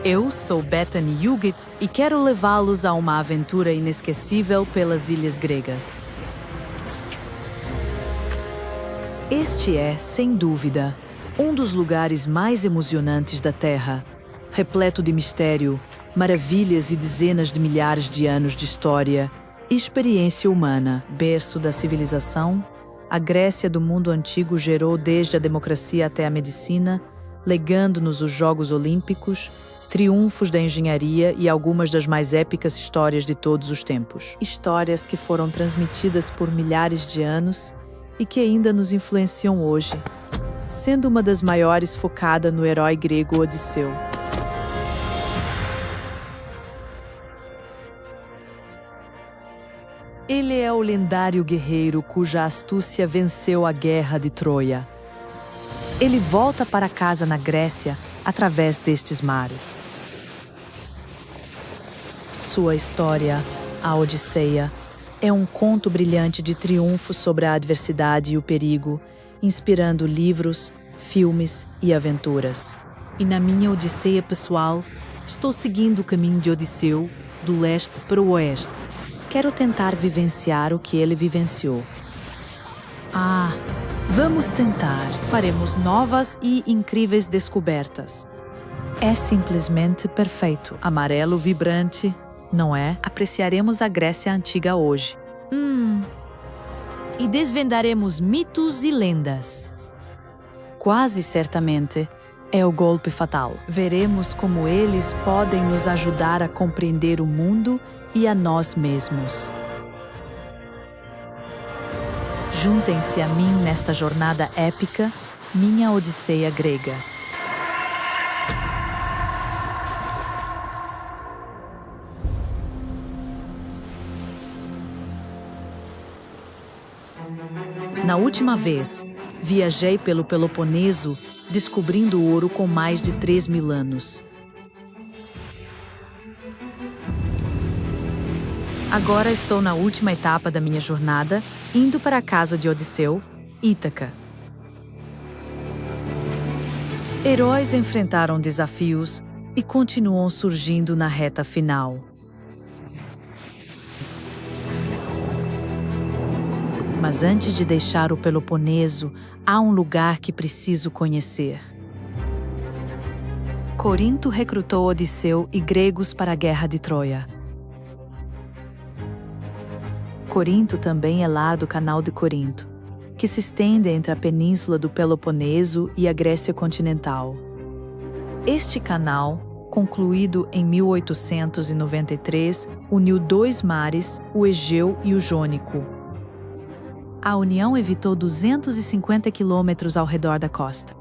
Eu sou Bethany Huguetts e quero levá-los a uma aventura inesquecível pelas ilhas gregas. Este é, sem dúvida, um dos lugares mais emocionantes da Terra, repleto de mistério, maravilhas e dezenas de milhares de anos de história e experiência humana. Berço da civilização, a Grécia do mundo antigo gerou desde a democracia até a medicina, legando-nos os Jogos Olímpicos, triunfos da engenharia e algumas das mais épicas histórias de todos os tempos. Histórias que foram transmitidas por milhares de anos e que ainda nos influenciam hoje, sendo uma das maiores focada no herói grego Odisseu. Ele é o lendário guerreiro cuja astúcia venceu a guerra de Troia. Ele volta para casa na Grécia através destes mares. Sua história, a Odisseia, é um conto brilhante de triunfo sobre a adversidade e o perigo, inspirando livros, filmes e aventuras. E na minha Odisseia pessoal, estou seguindo o caminho de Odisseu, do leste para o oeste. Quero tentar vivenciar o que ele vivenciou. Vamos tentar. Faremos novas e incríveis descobertas. É simplesmente perfeito. Amarelo vibrante, não é? Apreciaremos a Grécia antiga hoje. E desvendaremos mitos e lendas. Quase certamente é o golpe fatal. Veremos como eles podem nos ajudar a compreender o mundo e a nós mesmos. Juntem-se a mim nesta jornada épica, minha Odisseia grega. Na última vez, viajei pelo Peloponeso, descobrindo ouro com mais de 3.000 anos. Agora estou na última etapa da minha jornada, indo para a casa de Odisseu, Ítaca. Heróis enfrentaram desafios e continuam surgindo na reta final. Mas antes de deixar o Peloponeso, há um lugar que preciso conhecer. Corinto recrutou Odisseu e gregos para a Guerra de Troia. Corinto também é lar do Canal de Corinto, que se estende entre a península do Peloponeso e a Grécia continental. Este canal, concluído em 1893, uniu dois mares, o Egeu e o Jônico. A união evitou 250 quilômetros ao redor da costa.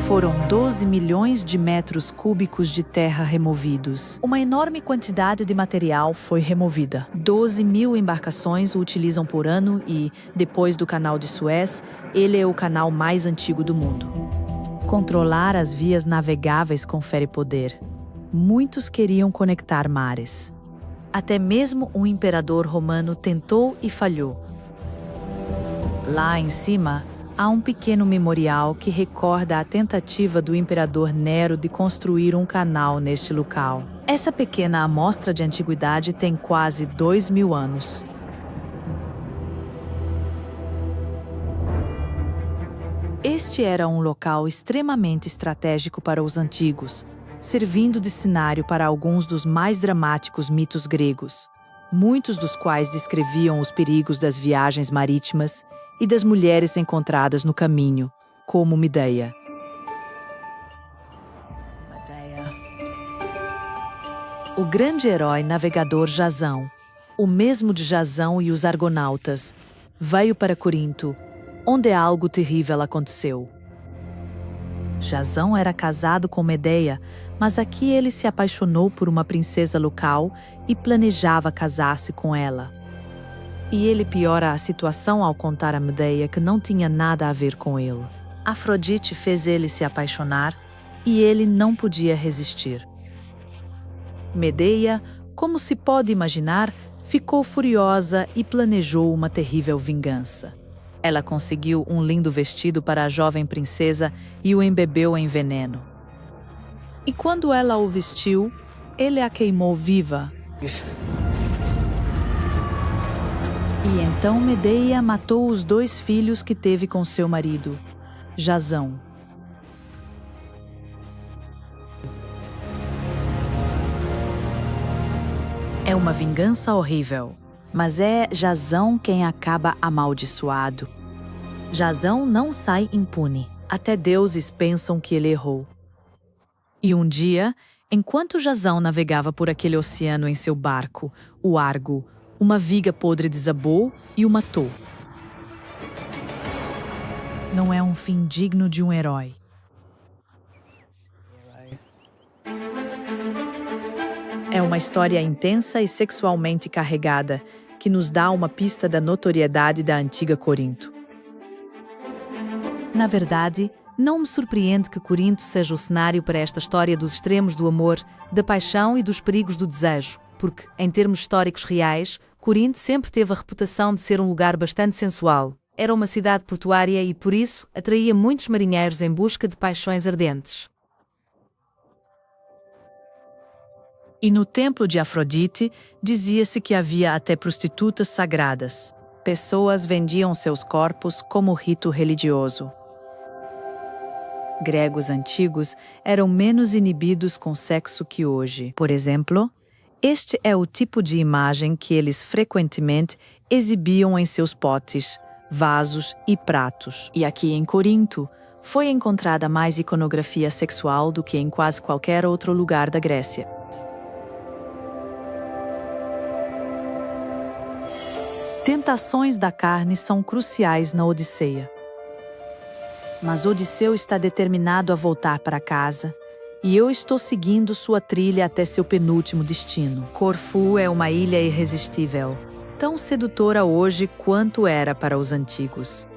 Foram 12 milhões de metros cúbicos de terra removidos. Uma enorme quantidade de material foi removida. 12.000 embarcações o utilizam por ano e, depois do Canal de Suez, ele é o canal mais antigo do mundo. Controlar as vias navegáveis confere poder. Muitos queriam conectar mares. Até mesmo um imperador romano tentou e falhou. Lá em cima, há um pequeno memorial que recorda a tentativa do imperador Nero de construir um canal neste local. Essa pequena amostra de antiguidade tem quase 2.000 anos. Este era um local extremamente estratégico para os antigos, servindo de cenário para alguns dos mais dramáticos mitos gregos, muitos dos quais descreviam os perigos das viagens marítimas e das mulheres encontradas no caminho, como Medeia. O grande herói navegador Jasão, o mesmo de Jasão e os argonautas, veio para Corinto, onde algo terrível aconteceu. Jasão era casado com Medeia, mas aqui ele se apaixonou por uma princesa local e planejava casar-se com ela. E ele piora a situação ao contar a Medeia que não tinha nada a ver com ele. Afrodite fez ele se apaixonar e ele não podia resistir. Medeia, como se pode imaginar, ficou furiosa e planejou uma terrível vingança. Ela conseguiu um lindo vestido para a jovem princesa e o embebeu em veneno. E quando ela o vestiu, ele a queimou viva. E então Medeia matou os 2 filhos que teve com seu marido, Jazão. É uma vingança horrível, mas é Jazão quem acaba amaldiçoado. Jazão não sai impune, até deuses pensam que ele errou. E um dia, enquanto Jazão navegava por aquele oceano em seu barco, o Argo, uma viga podre desabou e o matou. Não é um fim digno de um herói. É uma história intensa e sexualmente carregada, que nos dá uma pista da notoriedade da antiga Corinto. Na verdade, não me surpreende que Corinto seja o cenário para esta história dos extremos do amor, da paixão e dos perigos do desejo, porque, em termos históricos reais, Corinto sempre teve a reputação de ser um lugar bastante sensual. Era uma cidade portuária e, por isso, atraía muitos marinheiros em busca de paixões ardentes. E no templo de Afrodite, dizia-se que havia até prostitutas sagradas. Pessoas vendiam seus corpos como rito religioso. Gregos antigos eram menos inibidos com sexo que hoje. Por exemplo, este é o tipo de imagem que eles frequentemente exibiam em seus potes, vasos e pratos. E aqui em Corinto, foi encontrada mais iconografia sexual do que em quase qualquer outro lugar da Grécia. Tentações da carne são cruciais na Odisseia. Mas Odisseu está determinado a voltar para casa, e eu estou seguindo sua trilha até seu penúltimo destino. Corfu é uma ilha irresistível, tão sedutora hoje quanto era para os antigos.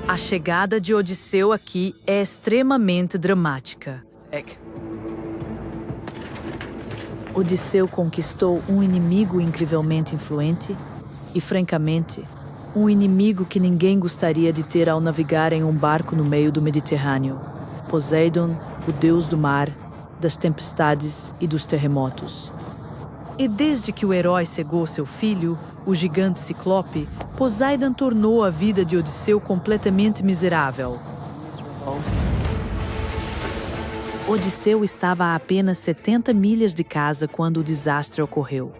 A chegada de Odisseu aqui é extremamente dramática. Odisseu conquistou um inimigo incrivelmente influente e, francamente, um inimigo que ninguém gostaria de ter ao navegar em um barco no meio do Mediterrâneo. Poseidon, o deus do mar, das tempestades e dos terremotos. E desde que o herói cegou seu filho, o gigante Ciclope, Poseidon tornou a vida de Odisseu completamente miserável. Odisseu estava a apenas 70 milhas de casa quando o desastre ocorreu.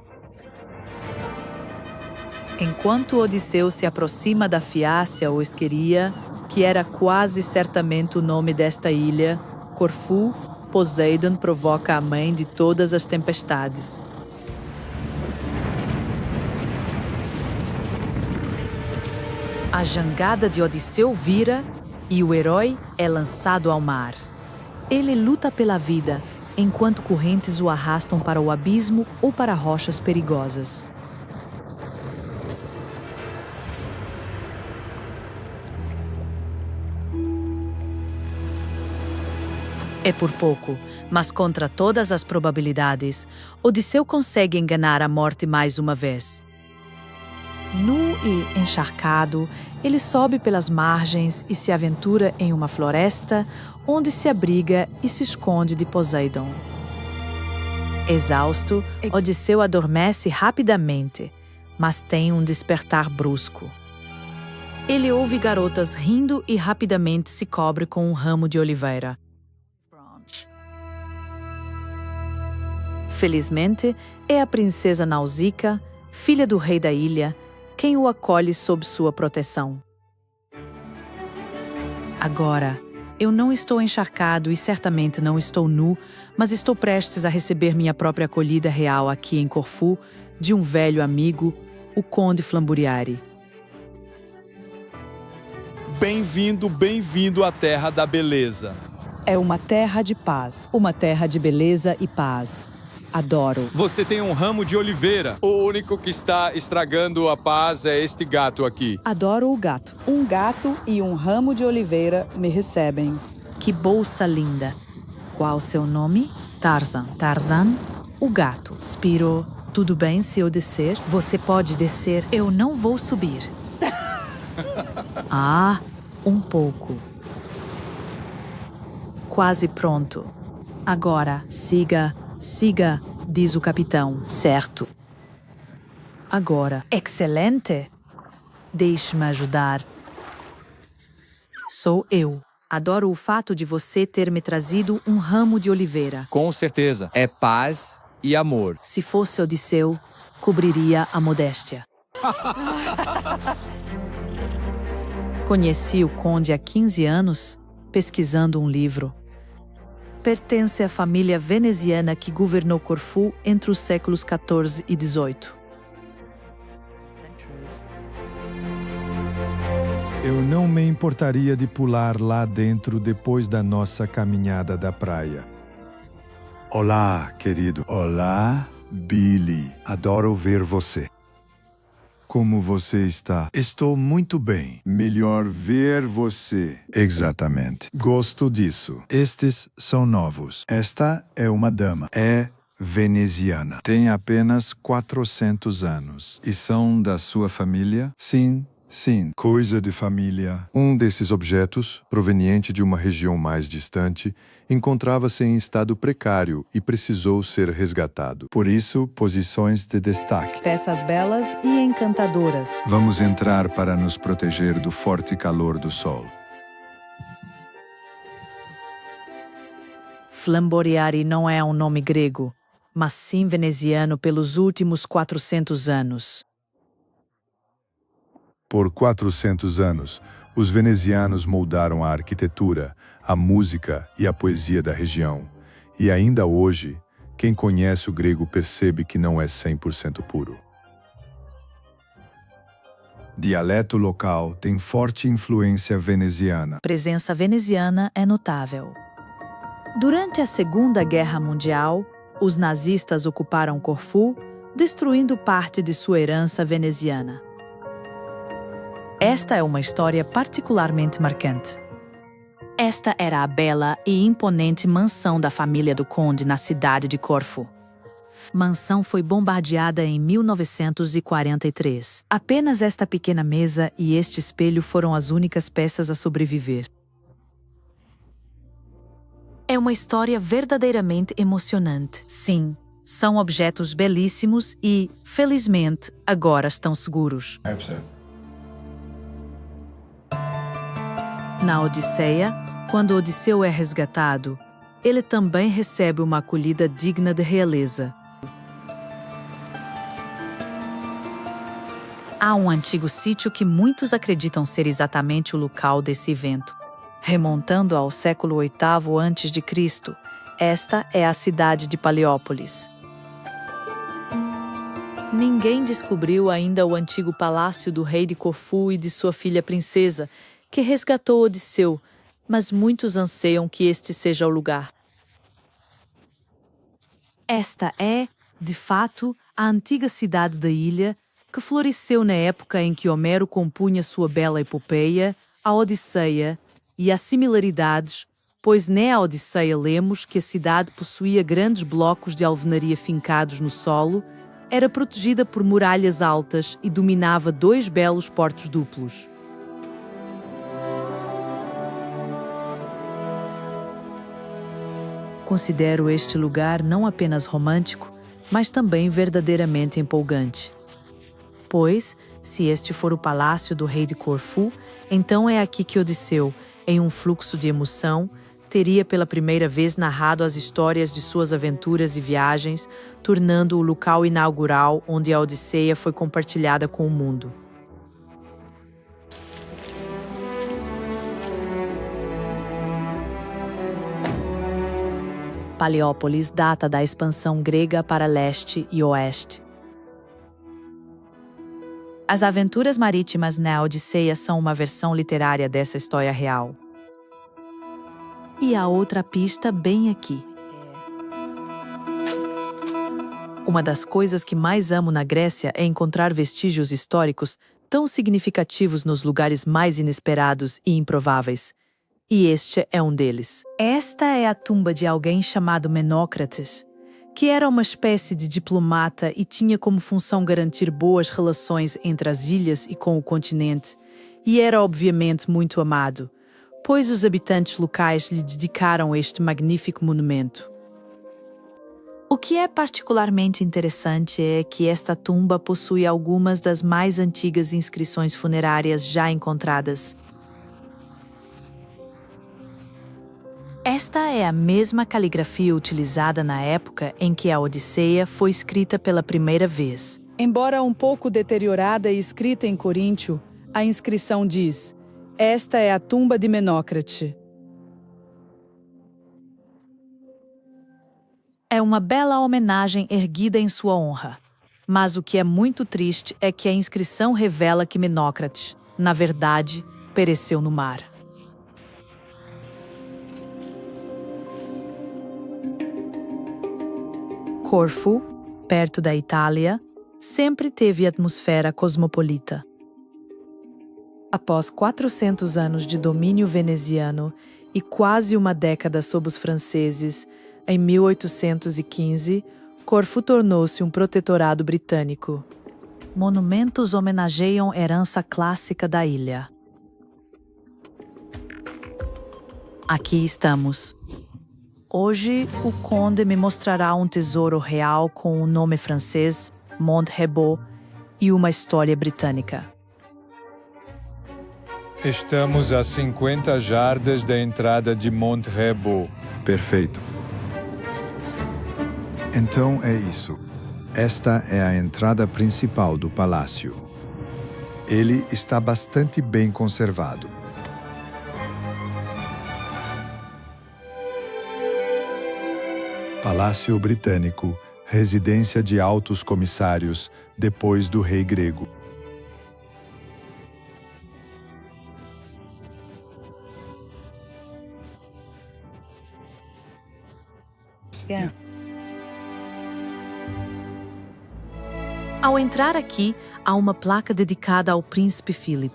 Enquanto Odisseu se aproxima da Fiácia ou Esqueria, que era quase certamente o nome desta ilha, Corfu, Poseidon provoca a mãe de todas as tempestades. A jangada de Odisseu vira e o herói é lançado ao mar. Ele luta pela vida, enquanto correntes o arrastam para o abismo ou para rochas perigosas. É por pouco, mas contra todas as probabilidades, Odisseu consegue enganar a morte mais uma vez. Nu e encharcado, ele sobe pelas margens e se aventura em uma floresta, onde se abriga e se esconde de Poseidon. Exausto, Odisseu adormece rapidamente, mas tem um despertar brusco. Ele ouve garotas rindo e rapidamente se cobre com um ramo de oliveira. Felizmente, é a princesa Nausicaa, filha do rei da ilha, quem o acolhe sob sua proteção. Agora, eu não estou encharcado e certamente não estou nu, mas estou prestes a receber minha própria acolhida real aqui em Corfu, de um velho amigo, o Conde Flamburiari. Bem-vindo, bem-vindo à Terra da Beleza. É uma terra de paz, uma terra de beleza e paz. Adoro. Você tem um ramo de oliveira. O único que está estragando a paz é este gato aqui. Adoro o gato. Um gato e um ramo de oliveira me recebem. Que bolsa linda! Qual seu nome? Tarzan. Tarzan, o gato. Spiro, Tudo bem se eu descer? Você pode descer. Eu não vou subir. Ah, um pouco. Quase pronto. Agora, siga, siga, diz o capitão. Certo. Agora, excelente. Deixe-me ajudar. Sou eu. Adoro o fato de você ter me trazido um ramo de oliveira. Com certeza. É paz e amor. Se fosse Odisseu, cobriria a modéstia. Conheci o conde há 15 anos, pesquisando um livro. Pertence à família veneziana que governou Corfu entre os séculos XIV e XVIII. Eu não me importaria de pular lá dentro depois da nossa caminhada da praia. Olá, querido. Olá, Billy. Adoro ver você. Como você está? Estou muito bem. Melhor ver você. Exatamente. Gosto disso. Estes são novos. Esta é uma dama. É veneziana. Tem apenas 400 anos. E são da sua família? Sim. Sim, coisa de família. Um desses objetos, proveniente de uma região mais distante, encontrava-se em estado precário e precisou ser resgatado. Por isso, posições de destaque. Peças belas e encantadoras. Vamos entrar para nos proteger do forte calor do sol. Flamboriari não é um nome grego, mas sim veneziano pelos últimos 400 anos. Por 400 anos, os venezianos moldaram a arquitetura, a música e a poesia da região. E ainda hoje, quem conhece o grego percebe que não é 100% puro. Dialeto local tem forte influência veneziana. A presença veneziana é notável. Durante a Segunda Guerra Mundial, os nazistas ocuparam Corfu, destruindo parte de sua herança veneziana. Esta é uma história particularmente marcante. Esta era a bela e imponente mansão da família do conde na cidade de Corfu. Mansão foi bombardeada em 1943. Apenas esta pequena mesa e este espelho foram as únicas peças a sobreviver. É uma história verdadeiramente emocionante. Sim, são objetos belíssimos e, felizmente, agora estão seguros. Na Odisseia, quando Odisseu é resgatado, ele também recebe uma acolhida digna de realeza. Há um antigo sítio que muitos acreditam ser exatamente o local desse evento. Remontando ao século VIII a.C., esta é a cidade de Paleópolis. Ninguém descobriu ainda o antigo palácio do rei de Corfu e de sua filha princesa, que resgatou Odisseu, mas muitos anseiam que este seja o lugar. Esta é, de fato, a antiga cidade da ilha, que floresceu na época em que Homero compunha sua bela epopeia, a Odisseia, e há similaridades, pois na Odisseia lemos que a cidade possuía grandes blocos de alvenaria fincados no solo, era protegida por muralhas altas e dominava 2 belos portos duplos. Considero este lugar não apenas romântico, mas também verdadeiramente empolgante. Pois, se este for o palácio do rei de Corfu, então é aqui que Odisseu, em um fluxo de emoção, teria pela primeira vez narrado as histórias de suas aventuras e viagens, tornando o local inaugural onde a Odisseia foi compartilhada com o mundo. Paleópolis data da expansão grega para leste e oeste. As aventuras marítimas na Odisseia são uma versão literária dessa história real. E a outra pista bem aqui. Uma das coisas que mais amo na Grécia é encontrar vestígios históricos tão significativos nos lugares mais inesperados e improváveis. E este é um deles. Esta é a tumba de alguém chamado Menócrates, que era uma espécie de diplomata e tinha como função garantir boas relações entre as ilhas e com o continente, e era obviamente muito amado, pois os habitantes locais lhe dedicaram este magnífico monumento. O que é particularmente interessante é que esta tumba possui algumas das mais antigas inscrições funerárias já encontradas. Esta é a mesma caligrafia utilizada na época em que a Odisseia foi escrita pela primeira vez. Embora um pouco deteriorada e escrita em coríntio, a inscrição diz: "Esta é a tumba de Menócrate." É uma bela homenagem erguida em sua honra. Mas o que é muito triste é que a inscrição revela que Menócrates, na verdade, pereceu no mar. Corfu, perto da Itália, sempre teve atmosfera cosmopolita. Após 400 anos de domínio veneziano e quase uma década sob os franceses, em 1815, Corfu tornou-se um protetorado britânico. Monumentos homenageiam herança clássica da ilha. Aqui estamos. Hoje, o conde me mostrará um tesouro real com o nome francês, Mont Rebo, e uma história britânica. Estamos a 50 jardas da entrada de Mont Rebo. Perfeito. Então é isso. Esta é a entrada principal do palácio. Ele está bastante bem conservado. Palácio Britânico, residência de altos comissários, depois do rei grego. Ao entrar aqui, há uma placa dedicada ao príncipe Philip.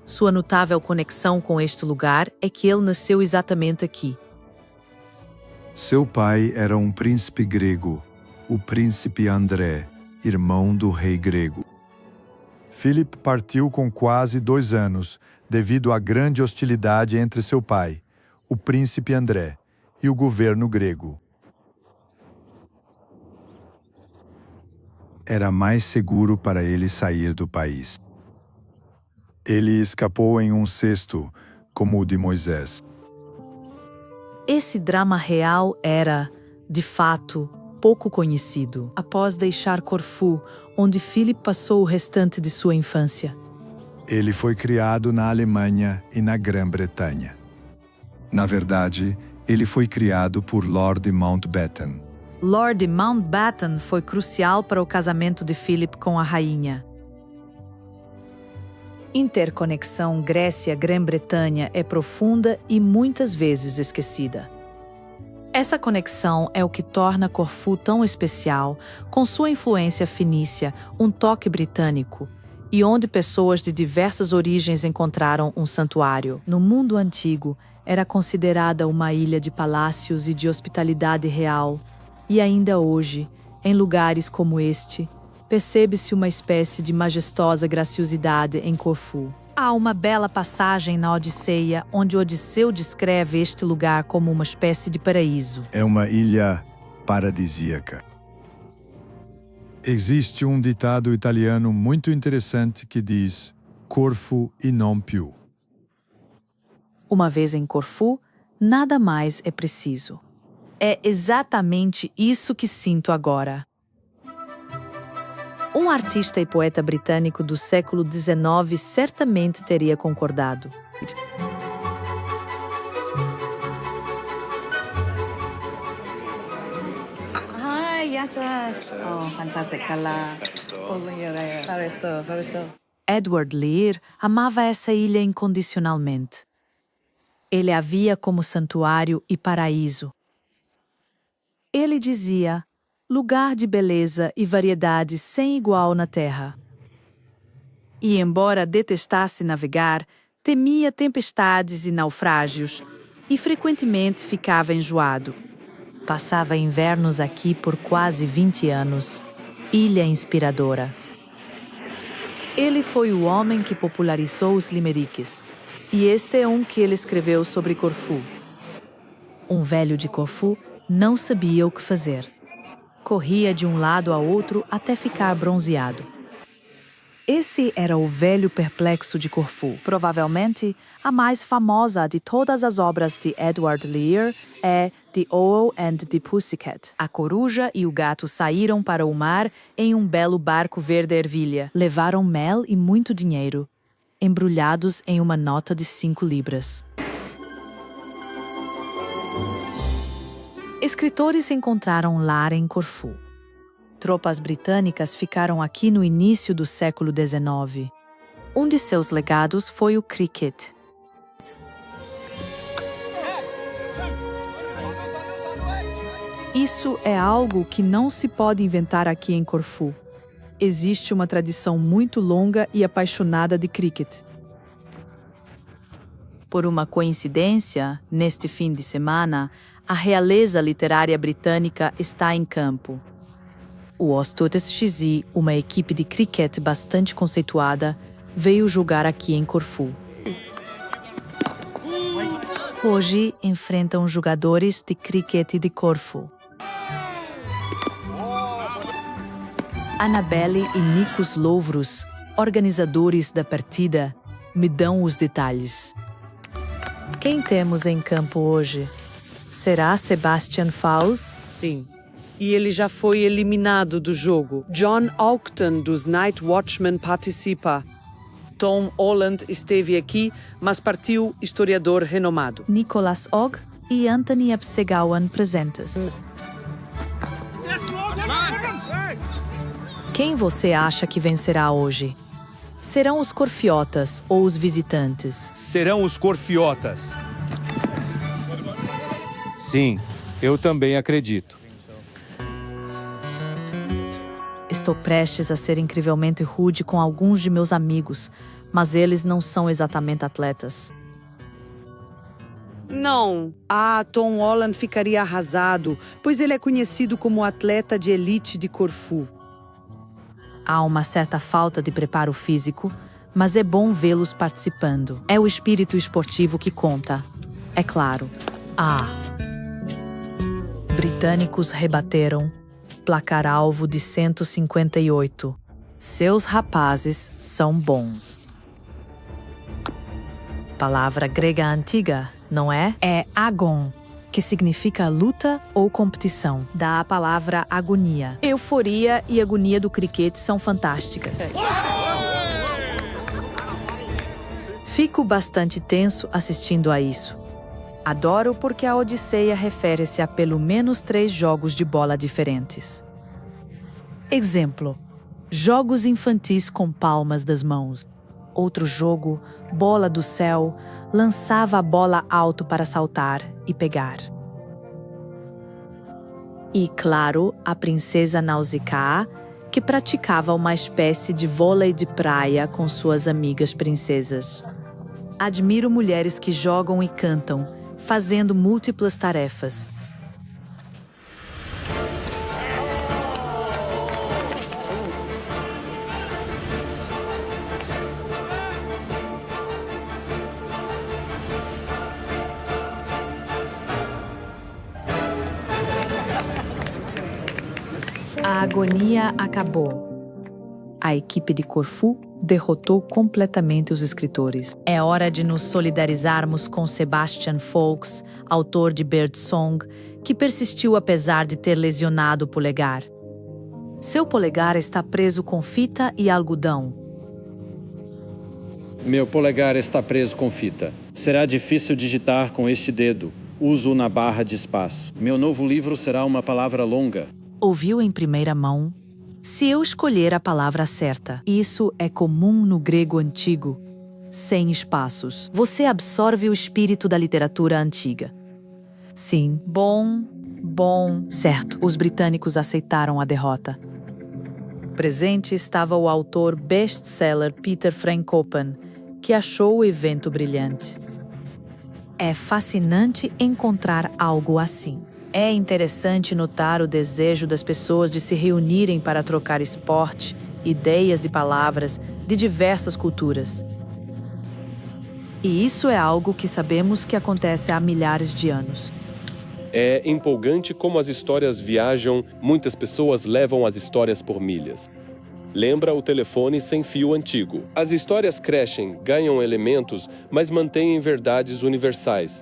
Sua notável conexão com este lugar é que ele nasceu exatamente aqui. Seu pai era um príncipe grego, o príncipe André, irmão do rei grego. Philip partiu com quase 2 anos, devido à grande hostilidade entre seu pai, o príncipe André, e o governo grego. Era mais seguro para ele sair do país. Ele escapou em um cesto, como o de Moisés. Esse drama real era, de fato, pouco conhecido. Após deixar Corfu, onde Philip passou o restante de sua infância. Ele foi criado na Alemanha e na Grã-Bretanha. Na verdade, ele foi criado por Lord Mountbatten. Lord Mountbatten foi crucial para o casamento de Philip com a rainha. Interconexão Grécia-Grã-Bretanha é profunda e muitas vezes esquecida. Essa conexão é o que torna Corfu tão especial, com sua influência fenícia, um toque britânico, e onde pessoas de diversas origens encontraram um santuário. No mundo antigo, era considerada uma ilha de palácios e de hospitalidade real, e ainda hoje, em lugares como este, percebe-se uma espécie de majestosa graciosidade em Corfu. Há uma bela passagem na Odisseia onde Odisseu descreve este lugar como uma espécie de paraíso. É uma ilha paradisíaca. Existe um ditado italiano muito interessante que diz Corfu e non più. Uma vez em Corfu, nada mais é preciso. É exatamente isso que sinto agora. Um artista e poeta britânico do século XIX certamente teria concordado. Hi, yes. Oh, fantastic color. Edward Lear amava essa ilha incondicionalmente. Ele a via como santuário e paraíso. Ele dizia, lugar de beleza e variedade sem igual na terra. E embora detestasse navegar, temia tempestades e naufrágios, e frequentemente ficava enjoado. Passava invernos aqui por quase 20 anos. Ilha inspiradora. Ele foi o homem que popularizou os limeriques. E este é um que ele escreveu sobre Corfu. Um velho de Corfu não sabia o que fazer. Corria de um lado a outro até ficar bronzeado. Esse era o velho perplexo de Corfu. Provavelmente, a mais famosa de todas as obras de Edward Lear é The Owl and the Pussycat. A coruja e o gato saíram para o mar em um belo barco verde ervilha. Levaram mel e muito dinheiro, embrulhados em uma nota de 5 libras. Escritores encontraram lar em Corfu. Tropas britânicas ficaram aqui no início do século XIX. Um de seus legados foi o cricket. Isso é algo que não se pode inventar aqui em Corfu. Existe uma tradição muito longa e apaixonada de cricket. Por uma coincidência, neste fim de semana, a realeza literária britânica está em campo. O Ostotes XI, uma equipe de cricket bastante conceituada, veio jogar aqui em Corfu. Hoje enfrentam jogadores de cricket de Corfu. Annabelle e Nikos Louvros, organizadores da partida, me dão os detalhes. Quem temos em campo hoje? Será Sebastian Faus? Sim. E ele já foi eliminado do jogo. John Auchten, dos Night Watchmen, participa. Tom Holland esteve aqui, mas partiu historiador renomado. Nicholas Ogg e Anthony Absegawan presentes. Quem você acha que vencerá hoje? Serão os corfiotas ou os visitantes? Serão os corfiotas. Sim, eu também acredito. Estou prestes a ser incrivelmente rude com alguns de meus amigos, mas eles não são exatamente atletas. Não. Tom Holland ficaria arrasado, pois ele é conhecido como atleta de elite de Corfu. Há uma certa falta de preparo físico, mas é bom vê-los participando. É o espírito esportivo que conta, é claro. Britânicos rebateram. Placar-alvo de 158. Seus rapazes são bons. Palavra grega antiga, não é? É agon, que significa luta ou competição. Dá a palavra agonia. Euforia e agonia do cricket são fantásticas. Fico bastante tenso assistindo a isso. Adoro porque a Odisseia refere-se a pelo menos 3 jogos de bola diferentes. Exemplo: jogos infantis com palmas das mãos. Outro jogo, bola do céu, lançava a bola alto para saltar e pegar. E, claro, a princesa Nausicaa, que praticava uma espécie de vôlei de praia com suas amigas princesas. Admiro mulheres que jogam e cantam, fazendo múltiplas tarefas. A agonia acabou. A equipe de Corfu derrotou completamente os escritores. É hora de nos solidarizarmos com Sebastian Faulks, autor de Birdsong, que persistiu apesar de ter lesionado o polegar. Seu polegar está preso com fita e algodão. Meu polegar está preso com fita. Será difícil digitar com este dedo. Uso na barra de espaço. Meu novo livro será uma palavra longa. Ouviu em primeira mão? Se eu escolher a palavra certa, isso é comum no grego antigo, sem espaços. Você absorve o espírito da literatura antiga. Sim, bom, certo. Os britânicos aceitaram a derrota. Presente estava o autor best-seller Peter Frankopan, que achou o evento brilhante. É fascinante encontrar algo assim. É interessante notar o desejo das pessoas de se reunirem para trocar esporte, ideias e palavras de diversas culturas. E isso é algo que sabemos que acontece há milhares de anos. É empolgante como as histórias viajam, muitas pessoas levam as histórias por milhas. Lembra o telefone sem fio antigo. As histórias crescem, ganham elementos, mas mantêm verdades universais.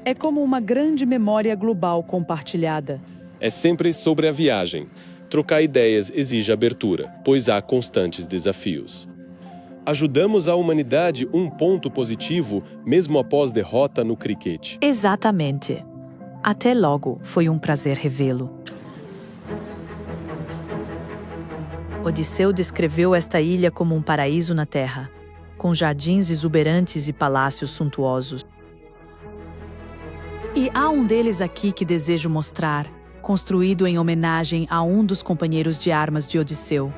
É como uma grande memória global compartilhada. É sempre sobre a viagem. Trocar ideias exige abertura, pois há constantes desafios. Ajudamos a humanidade um ponto positivo, mesmo após derrota no cricket. Exatamente. Até logo, foi um prazer revê-lo. Odisseu descreveu esta ilha como um paraíso na terra, com jardins exuberantes e palácios suntuosos. E há um deles aqui que desejo mostrar, construído em homenagem a um dos companheiros de armas de Odisseu.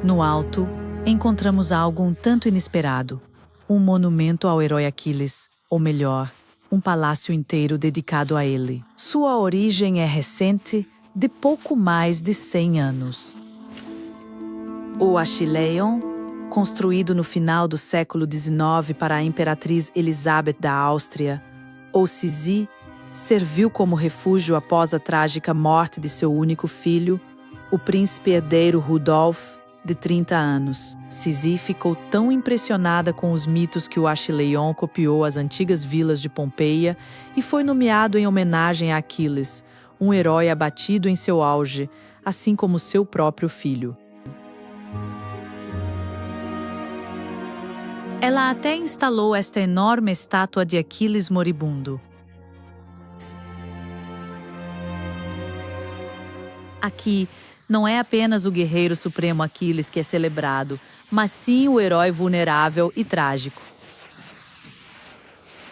No alto, encontramos algo um tanto inesperado, um monumento ao herói Aquiles, ou melhor, um palácio inteiro dedicado a ele. Sua origem é recente, de pouco mais de 100 anos. O Achileion, construído no final do século XIX para a imperatriz Elizabeth da Áustria, ou Sisi, serviu como refúgio após a trágica morte de seu único filho, o príncipe herdeiro Rudolf, de 30 anos. Sisi ficou tão impressionada com os mitos que o Achileion copiou as antigas vilas de Pompeia e foi nomeado em homenagem a Aquiles, um herói abatido em seu auge, assim como seu próprio filho. Ela até instalou esta enorme estátua de Aquiles moribundo. Aqui, não é apenas o guerreiro supremo Aquiles que é celebrado, mas sim o herói vulnerável e trágico.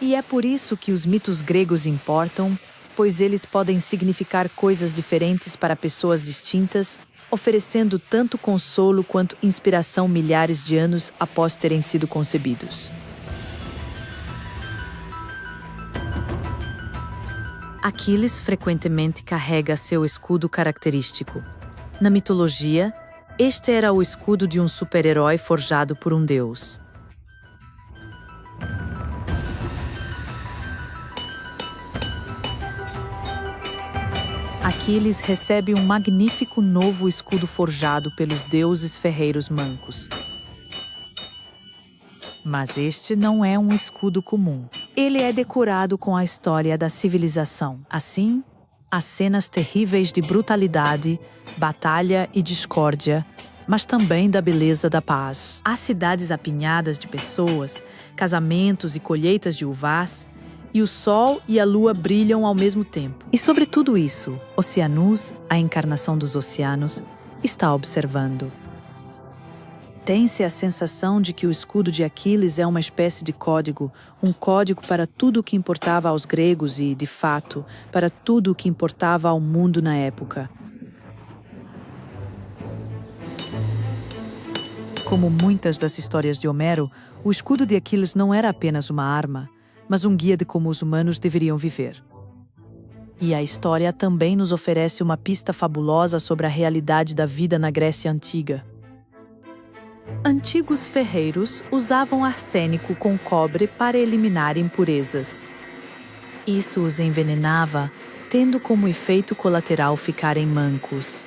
E é por isso que os mitos gregos importam, pois eles podem significar coisas diferentes para pessoas distintas, oferecendo tanto consolo quanto inspiração milhares de anos após terem sido concebidos. Aquiles frequentemente carrega seu escudo característico. Na mitologia, este era o escudo de um super-herói forjado por um deus. Aquiles recebe um magnífico novo escudo forjado pelos deuses ferreiros mancos. Mas este não é um escudo comum. Ele é decorado com a história da civilização. Assim, há cenas terríveis de brutalidade, batalha e discórdia, mas também da beleza da paz. Há cidades apinhadas de pessoas, casamentos e colheitas de uvás, e o sol e a lua brilham ao mesmo tempo. E sobre tudo isso, Oceanus, a encarnação dos oceanos, está observando. Tem-se a sensação de que o escudo de Aquiles é uma espécie de código, um código para tudo o que importava aos gregos e, de fato, para tudo o que importava ao mundo na época. Como muitas das histórias de Homero, o escudo de Aquiles não era apenas uma arma, mas um guia de como os humanos deveriam viver. E a história também nos oferece uma pista fabulosa sobre a realidade da vida na Grécia Antiga. Antigos ferreiros usavam arsênico com cobre para eliminar impurezas. Isso os envenenava, tendo como efeito colateral ficarem mancos.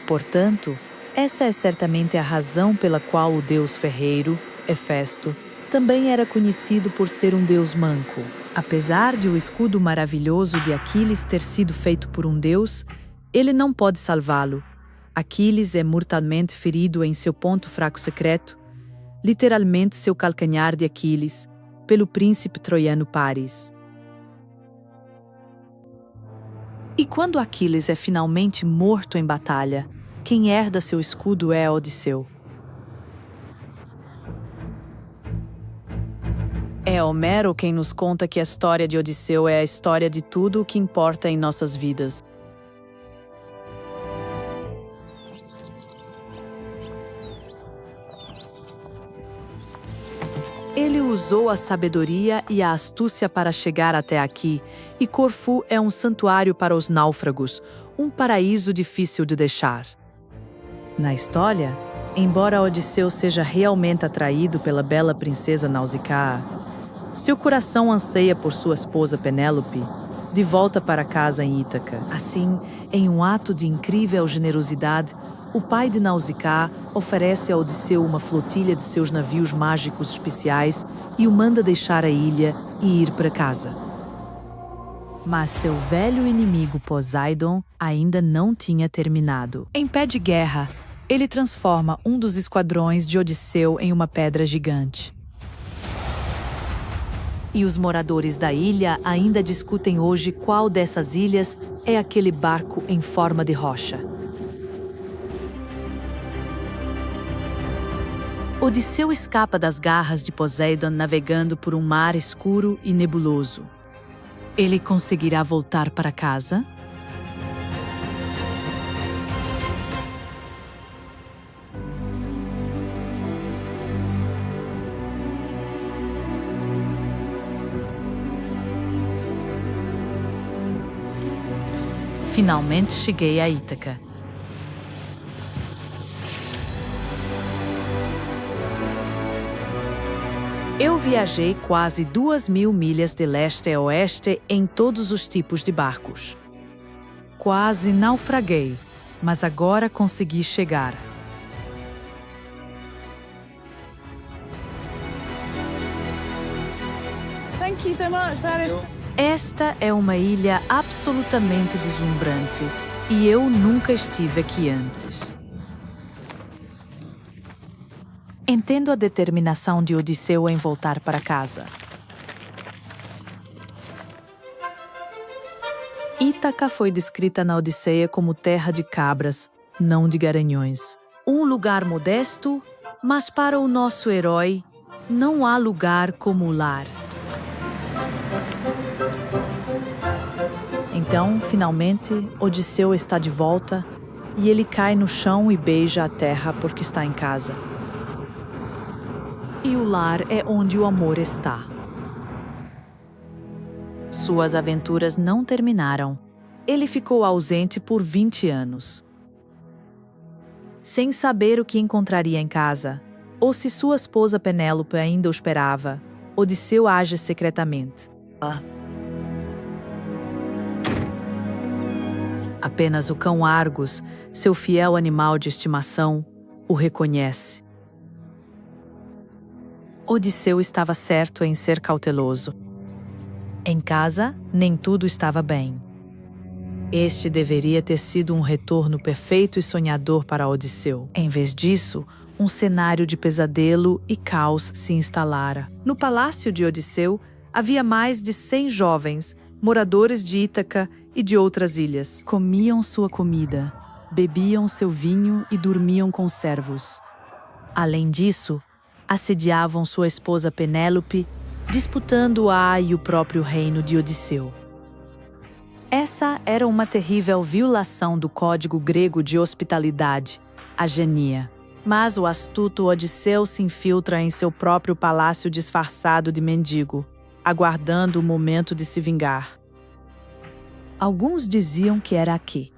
Portanto, essa é certamente a razão pela qual o deus ferreiro, Hefesto, também era conhecido por ser um deus manco. Apesar de o escudo maravilhoso de Aquiles ter sido feito por um deus, ele não pode salvá-lo. Aquiles é mortalmente ferido em seu ponto fraco secreto, literalmente seu calcanhar de Aquiles, pelo príncipe troiano Paris. E quando Aquiles é finalmente morto em batalha, quem herda seu escudo é Odisseu. É Homero quem nos conta que a história de Odisseu é a história de tudo o que importa em nossas vidas. Ele usou a sabedoria e a astúcia para chegar até aqui, e Corfu é um santuário para os náufragos, um paraíso difícil de deixar. Na história, embora Odisseu seja realmente atraído pela bela princesa Nausicaa, seu coração anseia por sua esposa Penélope, de volta para casa em Ítaca. Assim, em um ato de incrível generosidade, o pai de Nausicaa oferece a Odisseu uma flotilha de seus navios mágicos especiais e o manda deixar a ilha e ir para casa. Mas seu velho inimigo Poseidon ainda não tinha terminado. Em pé de guerra, ele transforma um dos esquadrões de Odisseu em uma pedra gigante. E os moradores da ilha ainda discutem hoje qual dessas ilhas é aquele barco em forma de rocha. Odisseu escapa das garras de Poseidon navegando por um mar escuro e nebuloso. Ele conseguirá voltar para casa? Finalmente cheguei a Ítaca. Eu viajei quase 2.000 milhas de leste a oeste em todos os tipos de barcos. Quase naufraguei, mas agora consegui chegar. Thank you so much, Paris. Esta é uma ilha absolutamente deslumbrante e eu nunca estive aqui antes. Entendo a determinação de Odisseu em voltar para casa. Ítaca foi descrita na Odisseia como terra de cabras, não de garanhões. Um lugar modesto, mas para o nosso herói, não há lugar como o lar. Então, finalmente, Odisseu está de volta e ele cai no chão e beija a terra porque está em casa. E o lar é onde o amor está. Suas aventuras não terminaram. Ele ficou ausente por 20 anos. Sem saber o que encontraria em casa, ou se sua esposa Penélope ainda o esperava, Odisseu age secretamente. Apenas o cão Argos, seu fiel animal de estimação, o reconhece. Odisseu estava certo em ser cauteloso. Em casa, nem tudo estava bem. Este deveria ter sido um retorno perfeito e sonhador para Odisseu. Em vez disso, um cenário de pesadelo e caos se instalara. No palácio de Odisseu, havia mais de 100 jovens, moradores de Ítaca e de outras ilhas. Comiam sua comida, bebiam seu vinho e dormiam com servos. Além disso, assediavam sua esposa Penélope, disputando-a e o próprio reino de Odisseu. Essa era uma terrível violação do código grego de hospitalidade, a genia. Mas o astuto Odisseu se infiltra em seu próprio palácio disfarçado de mendigo, aguardando o momento de se vingar. Alguns diziam que era aqui.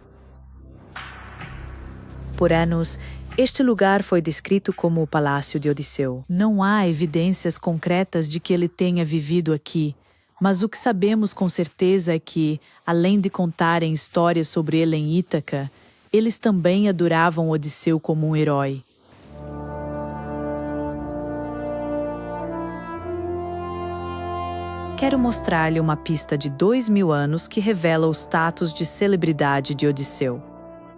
Por anos, este lugar foi descrito como o Palácio de Odisseu. Não há evidências concretas de que ele tenha vivido aqui, mas o que sabemos com certeza é que, além de contarem histórias sobre ele em Ítaca, eles também adoravam Odisseu como um herói. Quero mostrar-lhe uma pista de 2.000 anos que revela o status de celebridade de Odisseu.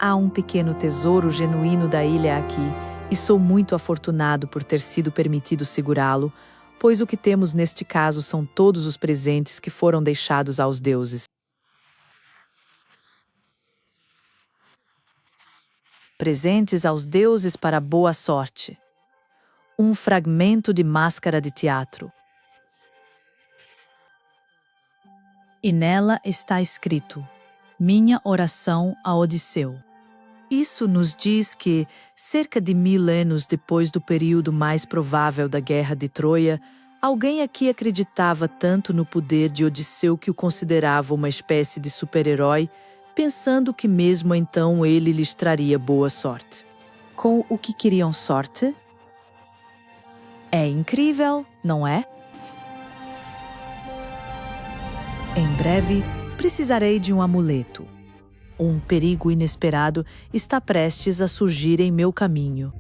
Há um pequeno tesouro genuíno da ilha aqui, e sou muito afortunado por ter sido permitido segurá-lo, pois o que temos neste caso são todos os presentes que foram deixados aos deuses. Presentes aos deuses para boa sorte. Um fragmento de máscara de teatro. E nela está escrito: Minha oração a Odisseu. Isso nos diz que, cerca de 1000 anos depois do período mais provável da Guerra de Troia, Alguém aqui acreditava tanto no poder de Odisseu que o considerava uma espécie de super-herói, pensando que mesmo então ele lhes traria boa sorte. Com o que queriam sorte? É incrível, não é? Em breve, precisarei de um amuleto. Um perigo inesperado está prestes a surgir em meu caminho.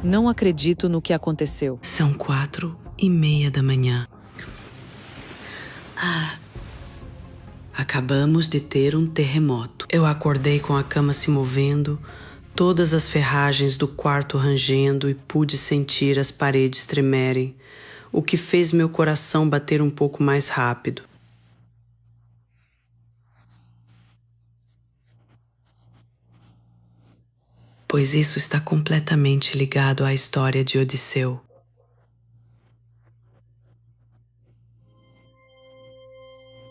Não acredito no que aconteceu. São 4:30 da manhã. Acabamos de ter um terremoto. Eu acordei com a cama se movendo, todas as ferragens do quarto rangendo e pude sentir as paredes tremerem, o que fez meu coração bater um pouco mais rápido. Pois isso está completamente ligado à história de Odisseu.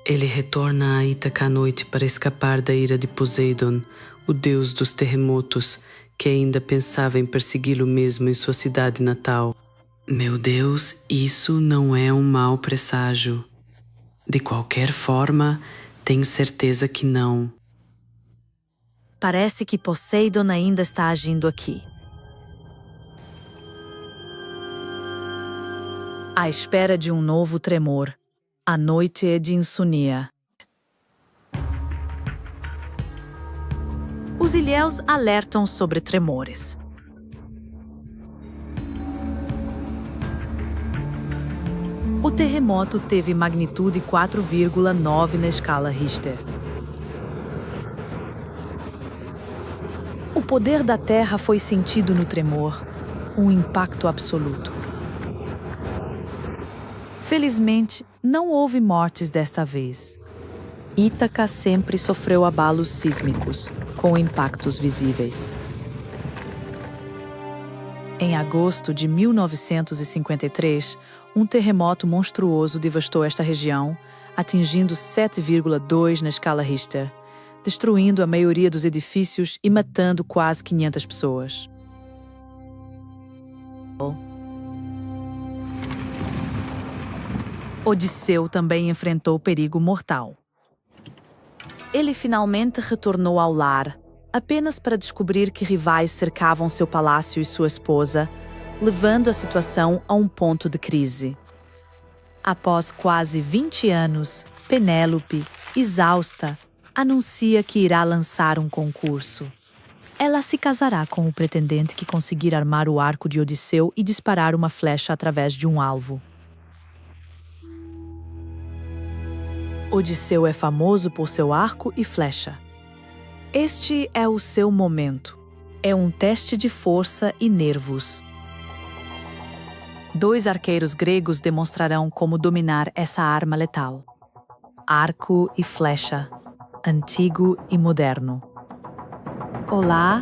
Ele retorna a Ítaca à noite para escapar da ira de Poseidon, o deus dos terremotos, que ainda pensava em persegui-lo mesmo em sua cidade natal. Meu Deus, isso não é um mau presságio. De qualquer forma, tenho certeza que não. Parece que Poseidon ainda está agindo aqui. À espera de um novo tremor. A noite é de insônia. Os ilhéus alertam sobre tremores. O terremoto teve magnitude 4,9 na escala Richter. O poder da Terra foi sentido no tremor, um impacto absoluto. Felizmente, não houve mortes desta vez. Ítaca sempre sofreu abalos sísmicos, com impactos visíveis. Em agosto de 1953, um terremoto monstruoso devastou esta região, atingindo 7,2 na escala Richter, destruindo a maioria dos edifícios e matando quase 500 pessoas. Odisseu também enfrentou perigo mortal. Ele finalmente retornou ao lar, apenas para descobrir que rivais cercavam seu palácio e sua esposa, levando a situação a um ponto de crise. Após quase 20 anos, Penélope, exausta, anuncia que irá lançar um concurso. Ela se casará com o pretendente que conseguir armar o arco de Odisseu e disparar uma flecha através de um alvo. Odisseu é famoso por seu arco e flecha. Este é o seu momento. É um teste de força e nervos. 2 arqueiros gregos demonstrarão como dominar essa arma letal. Arco e flecha, antigo e moderno. Olá,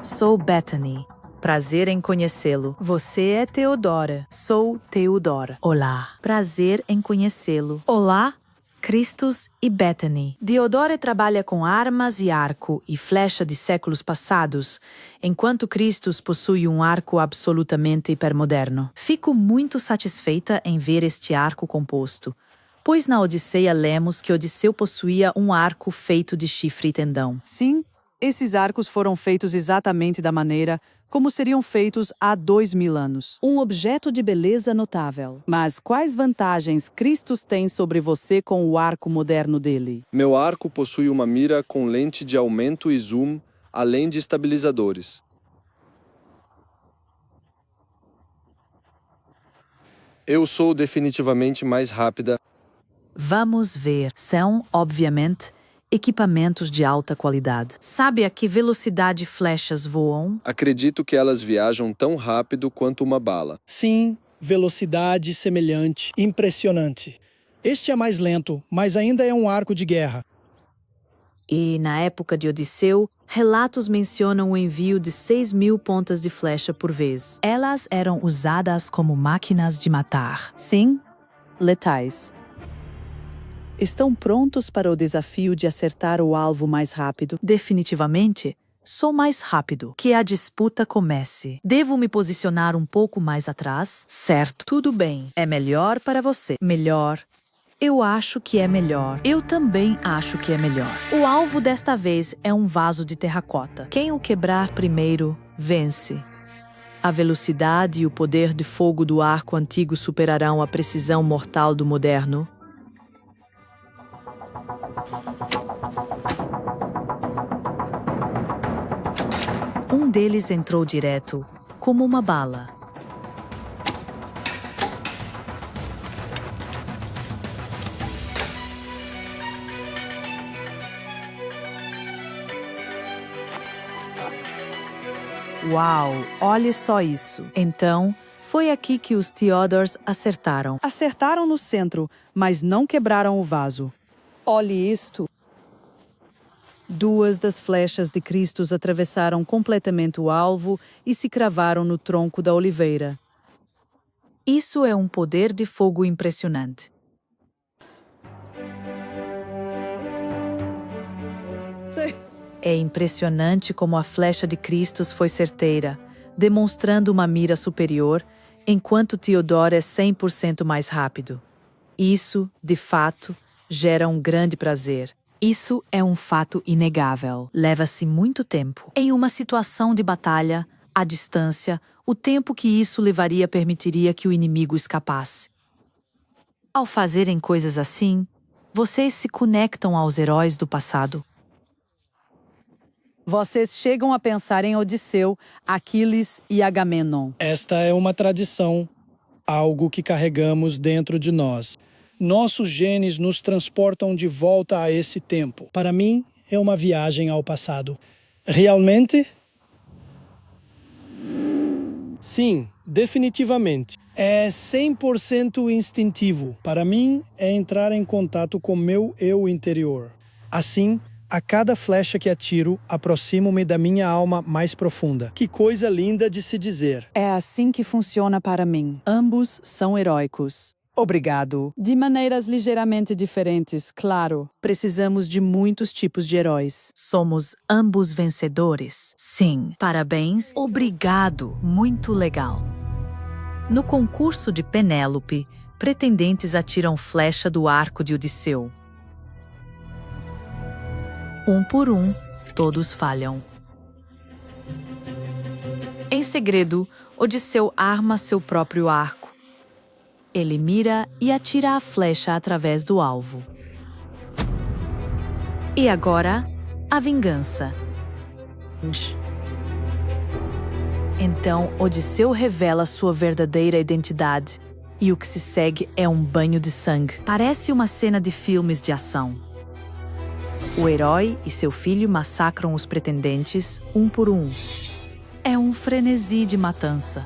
sou Bethany. Prazer em conhecê-lo. Você é Teodora. Sou Teodora. Olá. Prazer em conhecê-lo. Olá, Christus e Bethany. Teodora trabalha com armas e arco e flecha de séculos passados, enquanto Christus possui um arco absolutamente hipermoderno. Fico muito satisfeita em ver este arco composto, pois na Odisseia lemos que Odisseu possuía um arco feito de chifre e tendão. Sim, esses arcos foram feitos exatamente da maneira como seriam feitos há 2000 anos. Um objeto de beleza notável. Mas quais vantagens Christus tem sobre você com o arco moderno dele? Meu arco possui uma mira com lente de aumento e zoom, além de estabilizadores. Eu sou definitivamente mais rápida. Vamos ver. São, obviamente, equipamentos de alta qualidade. Sabe a que velocidade flechas voam? Acredito que elas viajam tão rápido quanto uma bala. Sim, velocidade semelhante. Impressionante. Este é mais lento, mas ainda é um arco de guerra. E, na época de Odisseu, relatos mencionam o envio de 6.000 pontas de flecha por vez. Elas eram usadas como máquinas de matar. Sim, letais. Estão prontos para o desafio de acertar o alvo mais rápido? Definitivamente, Sou mais rápido. Que a disputa comece. Devo me posicionar um pouco mais atrás? Certo. Tudo bem. É melhor para você. Melhor. Eu acho que é melhor. Eu também acho que é melhor. O alvo desta vez é um vaso de terracota. Quem o quebrar primeiro, vence. A velocidade e o poder de fogo do arco antigo superarão a precisão mortal do moderno. Um deles entrou direto, como uma bala. Uau, olhe só isso. Então, foi aqui que os Theodores acertaram. Acertaram no centro, mas não quebraram o vaso. Olhe isto. 2 das flechas de Cristo atravessaram completamente o alvo e se cravaram no tronco da oliveira. Isso é um poder de fogo impressionante. É impressionante como a flecha de Cristo foi certeira, demonstrando uma mira superior, enquanto Theodore é 100% mais rápido. Isso, de fato, gera um grande prazer. Isso é um fato inegável. Leva-se muito tempo. Em uma situação de batalha, à distância, o tempo que isso levaria permitiria que o inimigo escapasse. Ao fazerem coisas assim, vocês se conectam aos heróis do passado. Vocês chegam a pensar em Odisseu, Aquiles e Agamenon. Esta é uma tradição, algo que carregamos dentro de nós. Nossos genes nos transportam de volta a esse tempo. Para mim, é uma viagem ao passado. Realmente? Sim, definitivamente. É 100% instintivo. Para mim, é entrar em contato com meu eu interior. Assim, a cada flecha que atiro, aproximo-me da minha alma mais profunda. Que coisa linda de se dizer. É assim que funciona para mim. Ambos são heróicos. Obrigado. De maneiras ligeiramente diferentes, claro. Precisamos de muitos tipos de heróis. Somos ambos vencedores. Sim. Parabéns. Obrigado. Muito legal. No concurso de Penélope, pretendentes atiram flecha do arco de Odisseu. Um por um, todos falham. Em segredo, Odisseu arma seu próprio arco. Ele mira e atira a flecha através do alvo. E agora, a vingança. Então, Odisseu revela sua verdadeira identidade, e o que se segue é um banho de sangue. Parece uma cena de filmes de ação. O herói e seu filho massacram os pretendentes, um por um. É um frenesi de matança.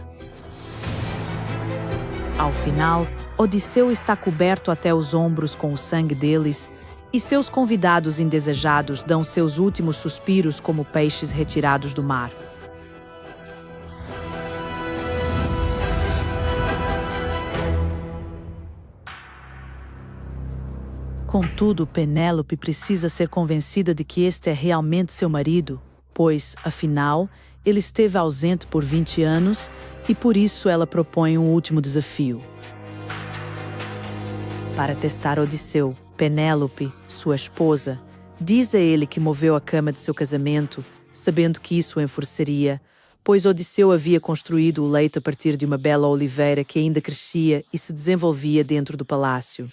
Ao final, Odisseu está coberto até os ombros com o sangue deles, e seus convidados indesejados dão seus últimos suspiros como peixes retirados do mar. Contudo, Penélope precisa ser convencida de que este é realmente seu marido, pois, afinal, ele esteve ausente por 20 anos e por isso ela propõe um último desafio. Para testar Odisseu, Penélope, sua esposa, diz a ele que moveu a cama de seu casamento, sabendo que isso o enfureceria, pois Odisseu havia construído o leito a partir de uma bela oliveira que ainda crescia e se desenvolvia dentro do palácio.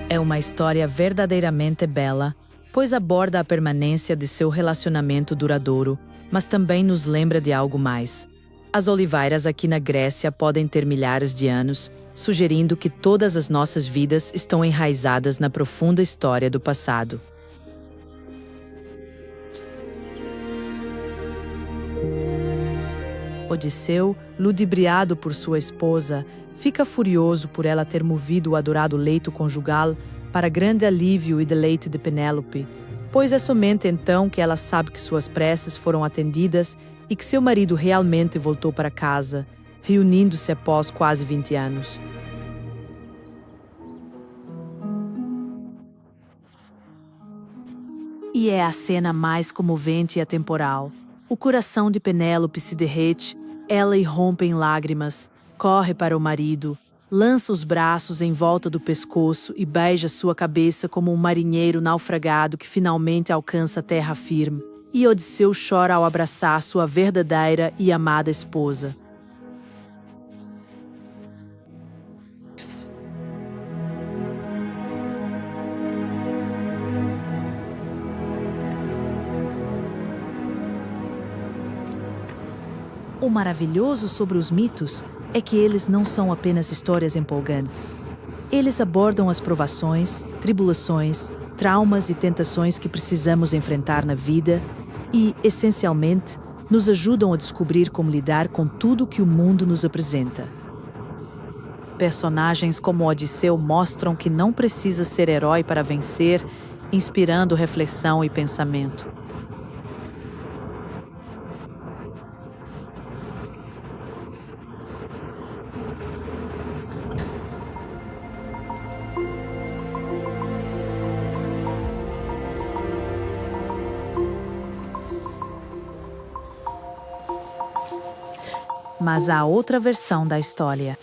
É uma história verdadeiramente bela, pois aborda a permanência de seu relacionamento duradouro, mas também nos lembra de algo mais. As oliveiras aqui na Grécia podem ter milhares de anos, sugerindo que todas as nossas vidas estão enraizadas na profunda história do passado. Odisseu, ludibriado por sua esposa, fica furioso por ela ter movido o adorado leito conjugal para grande alívio e deleite de Penélope, pois é somente então que ela sabe que suas preces foram atendidas e que seu marido realmente voltou para casa, reunindo-se após quase 20 anos. E é a cena mais comovente e atemporal. O coração de Penélope se derrete, ela irrompe em lágrimas, corre para o marido, lança os braços em volta do pescoço e beija sua cabeça como um marinheiro naufragado que finalmente alcança a terra firme. E Odisseu chora ao abraçar sua verdadeira e amada esposa. O maravilhoso sobre os mitos é que eles não são apenas histórias empolgantes. Eles abordam as provações, tribulações, traumas e tentações que precisamos enfrentar na vida e, essencialmente, nos ajudam a descobrir como lidar com tudo que o mundo nos apresenta. Personagens como Odisseu mostram que não precisa ser herói para vencer, inspirando reflexão e pensamento. Mas há outra versão da história.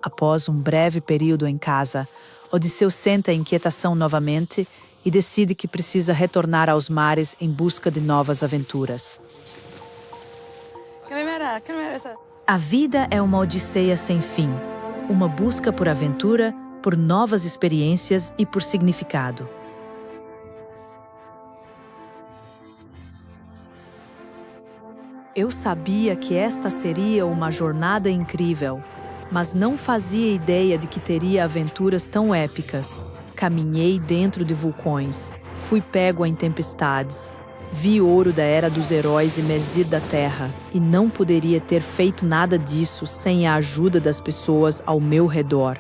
Após um breve período em casa, Odisseu sente a inquietação novamente e decide que precisa retornar aos mares em busca de novas aventuras. A vida é uma odisseia sem fim, uma busca por aventura, por novas experiências e por significado. Eu sabia que esta seria uma jornada incrível, mas não fazia ideia de que teria aventuras tão épicas. Caminhei dentro de vulcões, fui pego em tempestades, vi ouro da era dos heróis emergir da terra e não poderia ter feito nada disso sem a ajuda das pessoas ao meu redor.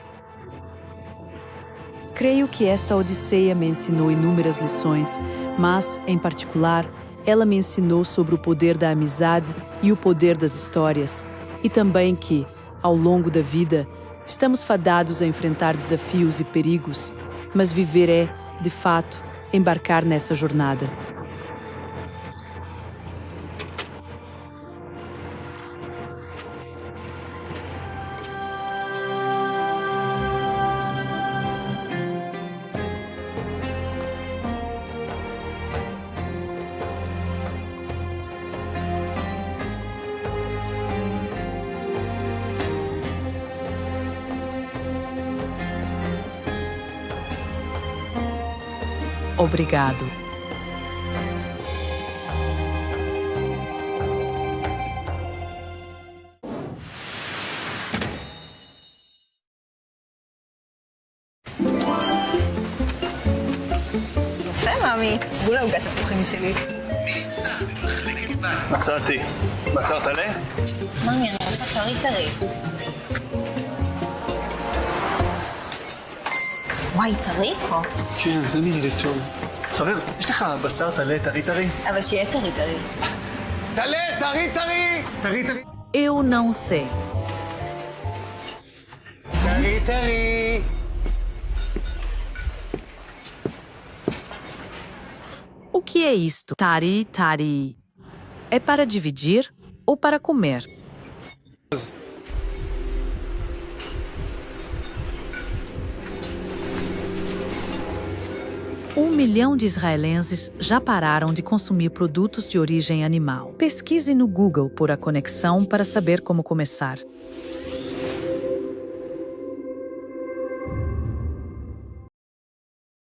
Creio que esta odisseia me ensinou inúmeras lições, mas, em particular, ela me ensinou sobre o poder da amizade e o poder das histórias, e também que, ao longo da vida, estamos fadados a enfrentar desafios e perigos, mas viver é, de fato, embarcar nessa jornada. Obrigado. יפה, מאמי. בול עוגת התפוחים שלי. מצאתי. בשר טלה? מאמי, אני רוצה טרי. וואי, טרי פה. כן, זה נראה לי טוב. חבר, יש לך בשר טלה טרי? אבל שיהיה טרי. טלה, טרי! Eu não sei. טרי! O que é isto? Tari. É para dividir ou para comer? Um milhão de israelenses já pararam de consumir produtos de origem animal. Pesquise no Google por a conexão para saber como começar.